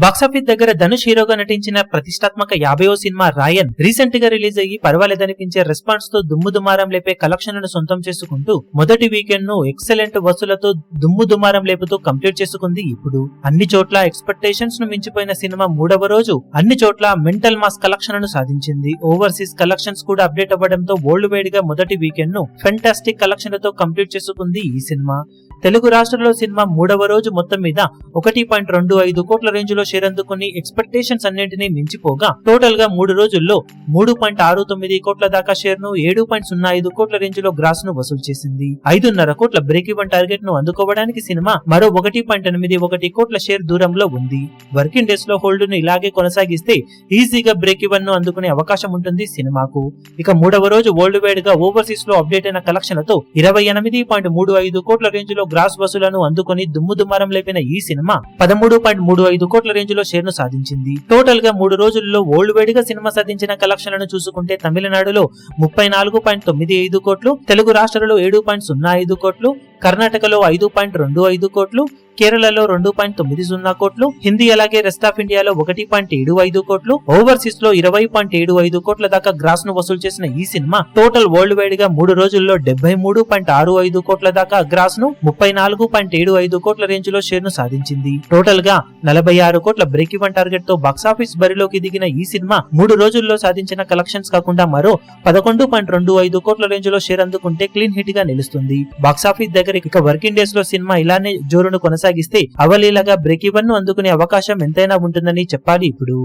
Box office దగ్గర ధనుష్ హీరోగా నటించిన ప్రతిష్టాత్మక 50వ సినిమా రాయన్ రీసెంట్ గా రిలీజ్ అయ్యి పర్వాలేదనిపించే రెస్పాన్స్ తో దుమ్ముదుమారం లేపే కలెక్షన్లను సొంతం చేసుకుంటూ మొదటి వీకెండ్ ను ఎక్సలెంట్ వసూలతో దుమ్ముదుమారం లేపుతూ కంప్లీట్ చేసుకుంది. ఇప్పుడు అన్ని చోట్ల ఎక్స్పెక్టేషన్స్ ను మించిపోయిన సినిమా మూడవ రోజు అన్ని చోట్ల మెంటల్ మాస్ కలెక్షన్లను సాధించింది. ఓవర్సీస్ కలెక్షన్స్ కూడా అప్డేట్ అవ్వడంతో వరల్డ్ వైడ్ గా మొదటి వీకెండ్ ను ఫెంటాస్టిక్ కలెక్షన్లతో కంప్లీట్ చేసుకుంది ఈ సినిమా. తెలుగు రాష్ట్రాల్లో సినిమా మూడవ రోజు మొత్తం మీద 1.25 కోట్ల రేంజ్ లో షేర్ అందుకుని ఎక్స్పెక్టేషన్స్ అన్నింటినీ మించిపోగా టోటల్ గా 3 రోజుల్లో 3.69 కోట్ల దాకా షేర్ ను 7.05 కోట్ల రేంజ్ లో గ్రాస్ ను వసూలు చేసింది. 5.5 కోట్ల బ్రేక్ ఈవెన్ టార్గెట్ ను అందుకోవడానికి సినిమా మరో 1.81 కోట్ల షేర్ దూరంలో ఉంది. వర్కింగ్ డేస్ లో హోల్డ్ ను ఇలాగే కొనసాగిస్తే ఈజీగా బ్రేక్ ఈవెన్ ను అందుకునే అవకాశం ఉంటుంది సినిమాకు. ఇక మూడవ రోజు వరల్డ్ వైడ్ గా ఓవర్సీస్ లో అప్డేట్ అయిన కలెక్షన్లతో 28.35 కోట్ల రేంజ్ లో గ్రాస్ వసూలను అందుకుని దుమ్ముదుమారం లేపిన ఈ సినిమా 13.35 కోట్ల రేంజ్ లో షేర్ ను సాధించింది. టోటల్ గా 3 రోజుల్లో వరల్డ్ వైడ్ గా సినిమా సాధించిన కలెక్షన్లను చూసుకుంటే తమిళనాడులో 34.95 కోట్లు, తెలుగు రాష్ట్రాలలో 7.05 కోట్లు, కర్ణాటకలో 5.25 కోట్లు, కేరళలో 2.90 కోట్లు, హిందీ అలాగే రెస్ట్ ఆఫ్ ఇండియాలో 1.75 కోట్లు, ఓవర్సీస్ లో 20.75 కోట్ల దాకా గ్రాస్ ను వసూలు చేసిన ఈ సినిమా టోటల్ వరల్డ్ వైడ్ గా 3 రోజుల్లో 73.65 కోట్ల దాకా గ్రాస్ ను 34.75 కోట్ల రేంజ్ లో షేర్ ను సాధించింది. టోటల్ గా 46 కోట్ల బ్రేక్ ఈవెన్ టార్గెట్ తో బాక్సాఫీస్ బరిలోకి దిగిన ఈ సినిమా 3 రోజుల్లో సాధించిన కలెక్షన్స్ కాకుండా మరో 11.25 కోట్ల రేంజ్ లో షేర్ అందుకుంటే క్లీన్ హిట్ గా నిలుస్తుంది. బాక్సాఫీస్ దగ్గర ఇక వర్కింగ్ డేస్ లో సినిమా ఇలానే జోరును కొనసాగిస్తే అవలీలగా బ్రేక్ ఈవెన్ ను అందుకునే అవకాశం ఎంతైనా ఉంటుందని చెప్పాలి. ఇప్పుడు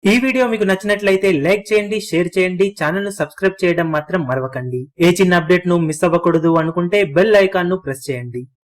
ఈ వీడియో మీకు నచ్చినట్లయితే లైక్ చేయండి, షేర్ చేయండి, ఛానల్ ను సబ్స్క్రైబ్ చేయడం మాత్రం మరవకండి. ఏ చిన్న అప్డేట్ ను మిస్ అవ్వకూడదు అనుకుంటే బెల్ ఐకాన్ ను ప్రెస్ చేయండి.